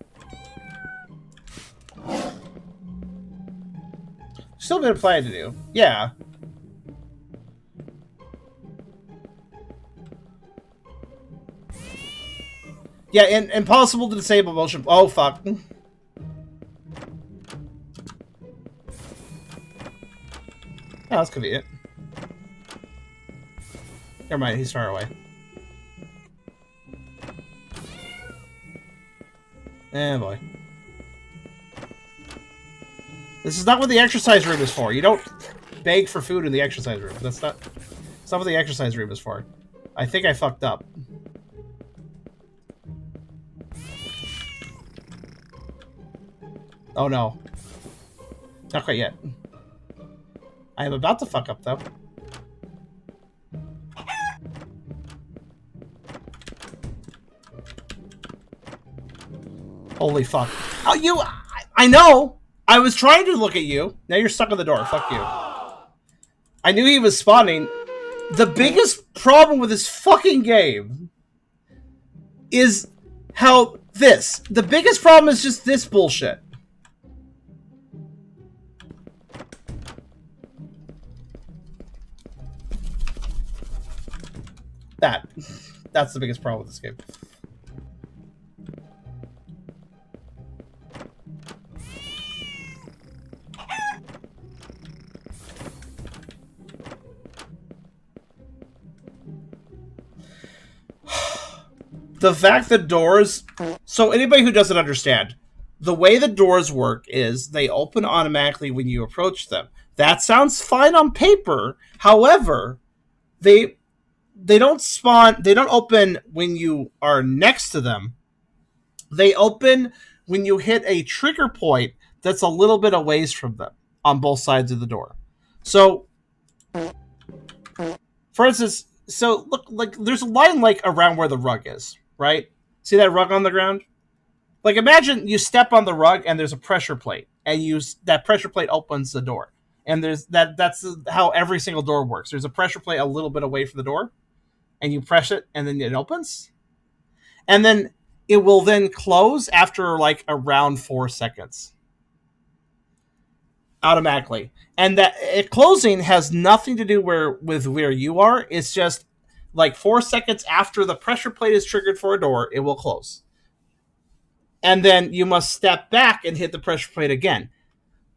Still a bit of planning to do. Yeah. Yeah, and impossible to disable motion. Oh, fuck. Oh, that's convenient. Never mind, he's far away. Eh, boy. This is not what the exercise room is for. You don't beg for food in the exercise room. That's not what the exercise room is for. I think I fucked up. Oh no. Not quite yet. I am about to fuck up, though. Holy fuck. Oh, you... I know! I was trying to look at you. Now you're stuck in the door. Fuck you. I knew he was spawning. The biggest problem with this fucking game is how this. The biggest problem is just this bullshit. That's the biggest problem with this game. The fact that doors... So anybody who doesn't understand, the way the doors work is they open automatically when you approach them. That sounds fine on paper. However, they don't spawn... They don't open when you are next to them. They open when you hit a trigger point that's a little bit away from them on both sides of the door. So For instance, so look, like there's a line like around where the rug is, right? See that rug on the ground? Like imagine you step on the rug and there's a pressure plate, and that pressure plate opens the door. And that's how every single door works. There's a pressure plate a little bit away from the door, and you press it, and then it opens. And then it will then close after like around 4 seconds. Automatically. And that closing has nothing to do with where you are. It's just like 4 seconds after the pressure plate is triggered for a door, it will close. And then you must step back and hit the pressure plate again.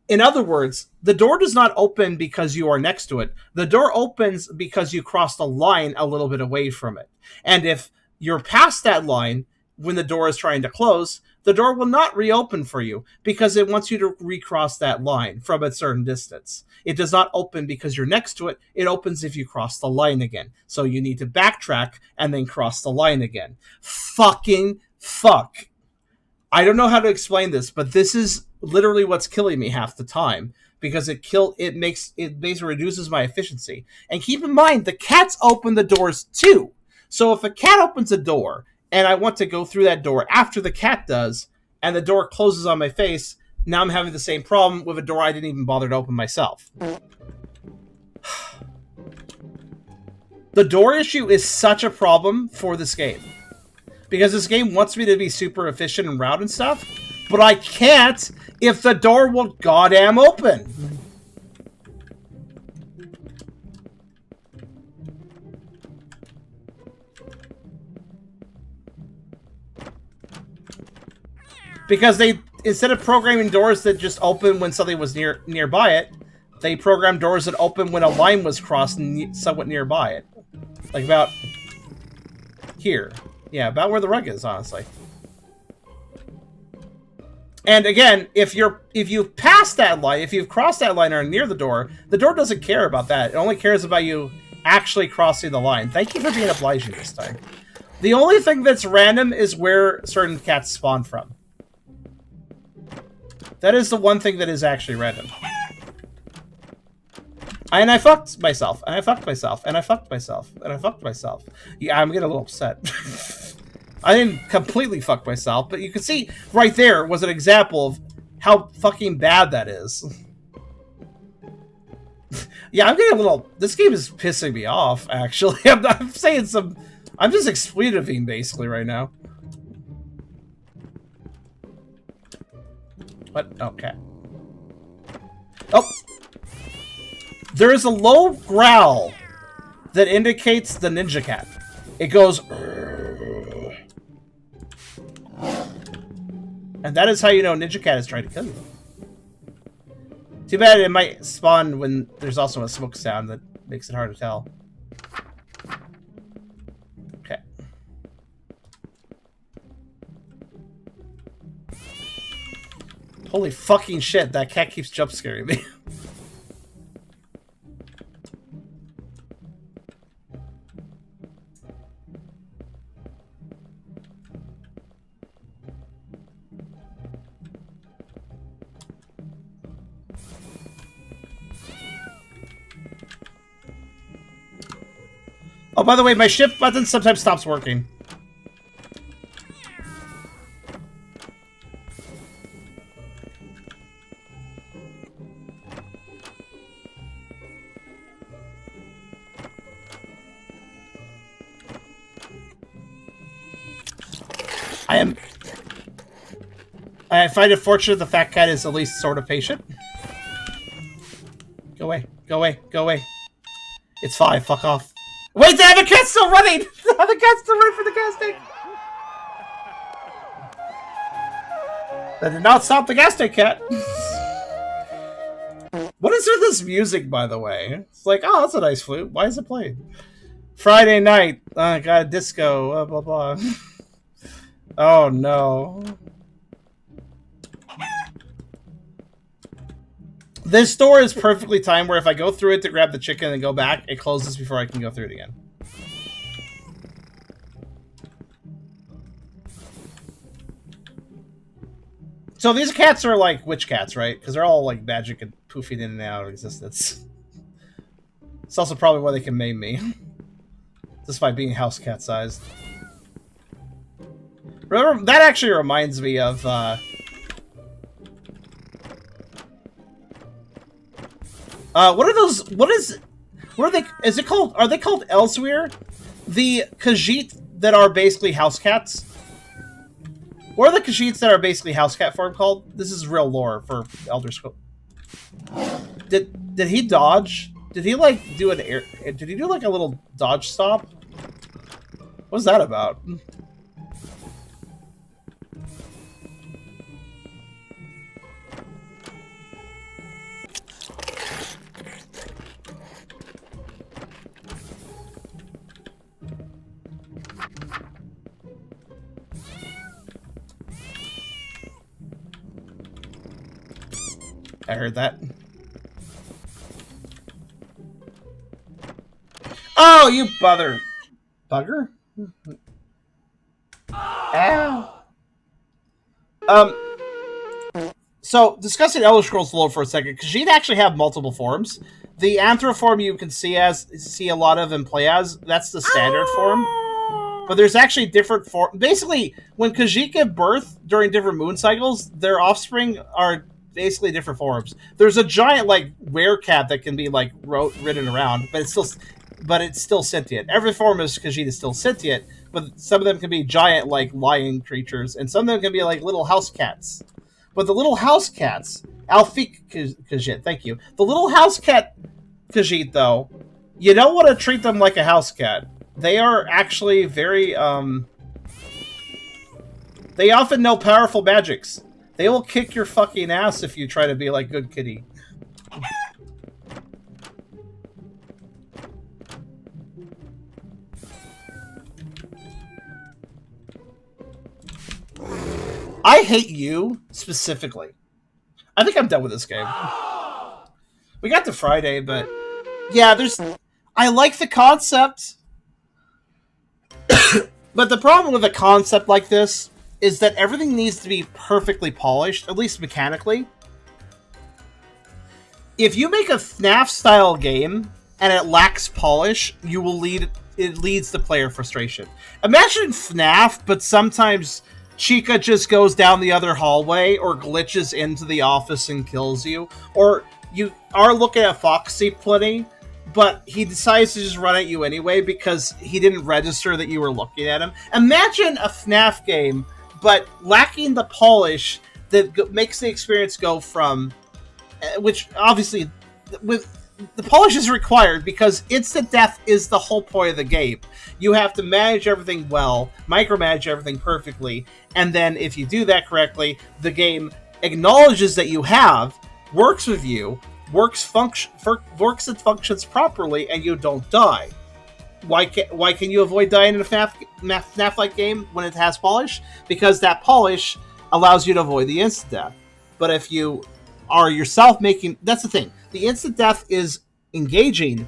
In other words, the door does not open because you are next to it. The door opens because you crossed a line a little bit away from it. And if you're past that line when the door is trying to close, the door will not reopen for you because it wants you to recross that line from a certain distance. It does not open because you're next to it. It opens if you cross the line again. So you need to backtrack and then cross the line again. Fucking fuck. I don't know how to explain this, but this is literally what's killing me half the time because it basically reduces my efficiency. And keep in mind, the cats open the doors too. So if a cat opens a door and I want to go through that door after the cat does, and the door closes on my face, now I'm having the same problem with a door I didn't even bother to open myself. The door issue is such a problem for this game. Because this game wants me to be super efficient and route and stuff, but I can't if the door will goddamn open. Because they, instead of programming doors that just open when something was nearby it, they programmed doors that open when a line was crossed somewhat nearby it. Like about here. Yeah, about where the rug is, honestly. And again, if you've passed that line, if you've crossed that line or are near the door doesn't care about that. It only cares about you actually crossing the line. Thank you for being obliging this time. The only thing that's random is where certain cats spawn from. That is the one thing that is actually random. And I fucked myself, and I fucked myself, and I fucked myself, and I fucked myself. Yeah, I'm getting a little upset. I didn't completely fuck myself, but you can see right there was an example of how fucking bad that is. Yeah, I'm getting a little... This game is pissing me off, actually. I'm saying some... I'm just expletiving, basically, right now. What? Okay. Oh! There is a low growl that indicates the ninja cat. It goes... And that is how you know Ninja Cat is trying to kill you. Too bad it might spawn when there's also a smoke sound that makes it hard to tell. Okay. Holy fucking shit, that cat keeps jump scaring me. Oh, by the way, my shift button sometimes stops working. I find it fortunate the fat cat is at least sort of patient. Go away, go away, go away. It's 5, fuck off. Wait, the other cat's still running! The other cat's still running for the gas tank! That did not stop the gas tank cat. What is with this music, by the way? It's like, oh, that's a nice flute. Why is it playing? Friday night. Got a disco. Blah, blah, blah. Oh, no. This door is perfectly timed where if I go through it to grab the chicken and go back, it closes before I can go through it again. So these cats are like witch cats, right? Because they're all like magic and poofing in and out of existence. It's also probably why they can maim me. Despite being house cat sized. Remember, that actually reminds me of, what are those, what are they, are they called elsewhere? The Khajiit that are basically house cats? What are the Khajiits that are basically house cat form called? This is real lore for Elder Scrolls. Did he dodge? Did he like do an air? Did he do like a little dodge stop? What's that about? I heard that. Oh, you bugger. Ow. So, discussing Elder Scrolls lore for a second, because you'd actually have multiple forms. The Anthro form you can see a lot of and play as, that's the standard form. But there's actually different forms. Basically, when Khajiit give birth during different moon cycles, their offspring are basically different forms. There's a giant, like, werecat that can be, like, ridden around, but it's still sentient. Every form of Khajiit is still sentient, but some of them can be giant, like, lion creatures, and some of them can be, like, little house cats. But the little house cats, Alfik Khajiit, thank you. The little house cat Khajiit, though, you don't want to treat them like a house cat. They are actually very, they often know powerful magics. They will kick your fucking ass if you try to be like good kitty. I hate you, specifically. I think I'm done with this game. We got to Friday, but... yeah, I like the concept. But the problem with a concept like this is that everything needs to be perfectly polished, at least mechanically. If you make a FNAF-style game and it lacks polish, it leads to player frustration. Imagine FNAF, but sometimes Chica just goes down the other hallway or glitches into the office and kills you. Or you are looking at Foxy plenty, but he decides to just run at you anyway because he didn't register that you were looking at him. Imagine a FNAF game, but lacking the polish that makes the experience go from... which, obviously, with the polish is required because instant death is the whole point of the game. You have to manage everything well, micromanage everything perfectly, and then if you do that correctly, the game acknowledges that you have, works with you, works and functions properly, and you don't die. Why can you avoid dying in a FNAF-like game when it has polish? Because that polish allows you to avoid the instant death. But if you are yourself making... that's the thing. The instant death is engaging,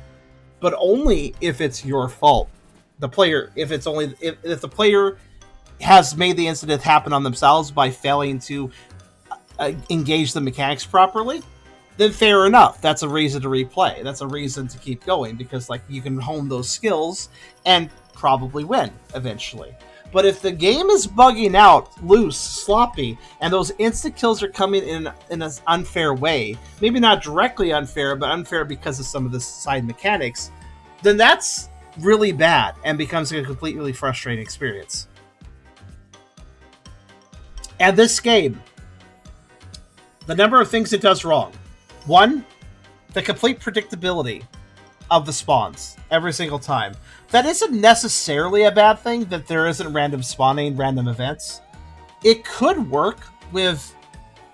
but only if it's your fault. The player, if the player has made the instant death happen on themselves by failing to engage the mechanics properly, then fair enough. That's a reason to replay. That's a reason to keep going, because like you can hone those skills and probably win eventually. But if the game is bugging out, loose, sloppy, and those instant kills are coming in an unfair way, maybe not directly unfair, but unfair because of some of the side mechanics, then that's really bad and becomes a completely frustrating experience. And this game, the number of things it does wrong. 1, the complete predictability of the spawns every single time. That isn't necessarily a bad thing, that there isn't random spawning, random events. It could work with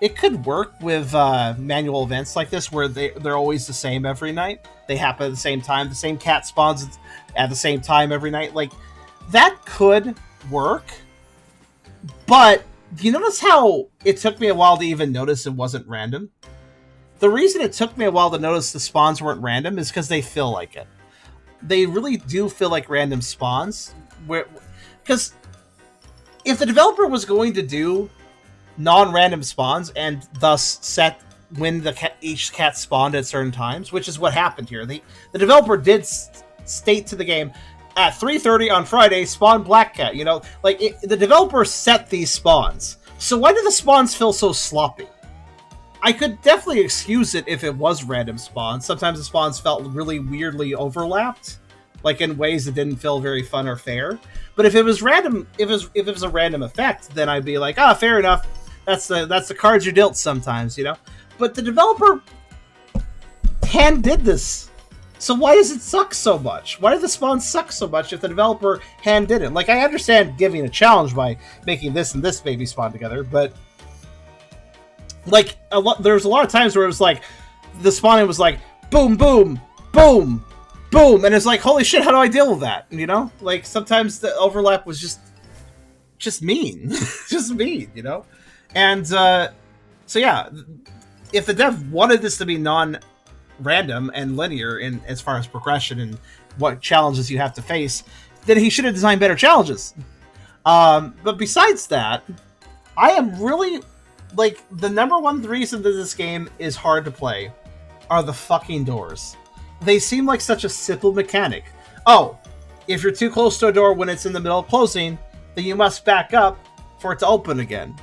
manual events like this, where they're always the same every night. They happen at the same time. The same cat spawns at the same time every night. Like, that could work. But do you notice how it took me a while to even notice it wasn't random? The reason it took me a while to notice the spawns weren't random is because they feel like it. They really do feel like random spawns. Because if the developer was going to do non-random spawns and thus set when each cat spawned at certain times, which is what happened here. The developer did state to the game, at 3:30 on Friday, spawn black cat. You know, like the developer set these spawns. So why did the spawns feel so sloppy? I could definitely excuse it if it was random spawns. Sometimes the spawns felt really weirdly overlapped, like in ways that didn't feel very fun or fair. But if it was random, if it was a random effect, then I'd be like, fair enough. That's the cards you're dealt sometimes, you know. But the developer hand did this. So why does it suck so much? Why do the spawns suck so much if the developer hand did it? Like, I understand giving a challenge by making this and this baby spawn together, but like there's a lot of times where it was like the spawning was like boom, boom, boom, boom, and it's like, holy shit, how do I deal with that? You know, like sometimes the overlap was just mean, just mean, you know. And so yeah, if the dev wanted this to be non-random and linear in as far as progression and what challenges you have to face, then he should have designed better challenges. But besides that, I am really like the number one reason that this game is hard to play are the fucking doors. They seem like such a simple mechanic. Oh, if you're too close to a door when it's in the middle of closing, then you must back up for it to open again.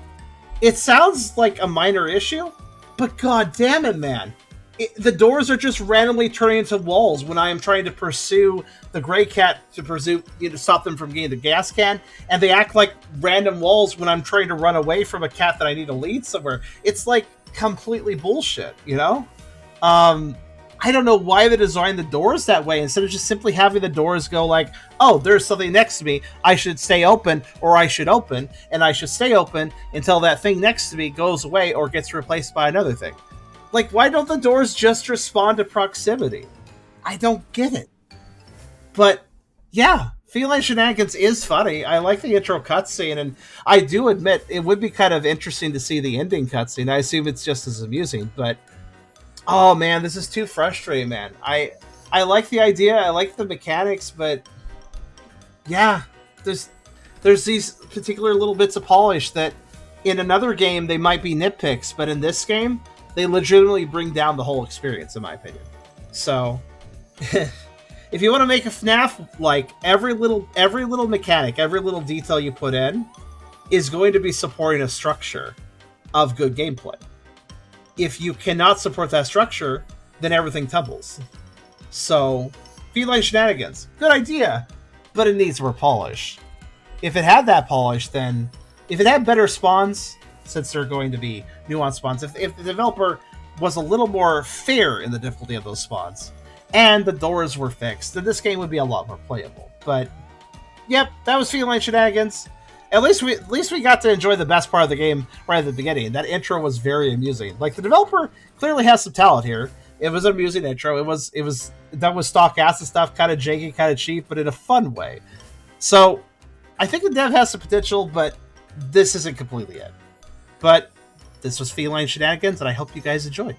It sounds like a minor issue, but god damn it, man. The doors are just randomly turning into walls when I am trying to pursue the gray cat to stop them from getting the gas can, and they act like random walls when I'm trying to run away from a cat that I need to lead somewhere. It's like completely bullshit, you know? I don't know why they designed the doors that way instead of just simply having the doors go like, oh, there's something next to me, I should stay open, or I should open, and I should stay open until that thing next to me goes away or gets replaced by another thing. Like, why don't the doors just respond to proximity? I don't get it. But, yeah, Feline Shenanigans is funny. I like the intro cutscene, and I do admit it would be kind of interesting to see the ending cutscene. I assume it's just as amusing, but oh man, this is too frustrating, man. I like the idea, I like the mechanics, but yeah, there's these particular little bits of polish that in another game they might be nitpicks, but in this game they legitimately bring down the whole experience, in my opinion. So if you want to make a FNAF, like every little mechanic, every little detail you put in is going to be supporting a structure of good gameplay. If you cannot support that structure, then everything tumbles. So, Feline Shenanigans, good idea, but it needs more polish. If it had that polish, then if it had better spawns, since they're going to be nuanced spawns, if the developer was a little more fair in the difficulty of those spawns, and the doors were fixed, then this game would be a lot more playable. But, yep, that was Feline Shenanigans. At least we got to enjoy the best part of the game right at the beginning. That intro was very amusing. Like, the developer clearly has some talent here. It was an amusing intro. It was done with stock acid stuff, kind of janky, kind of cheap, but in a fun way. So, I think the dev has some potential, but this isn't completely it. But this was Feline Shenanigans, and I hope you guys enjoyed.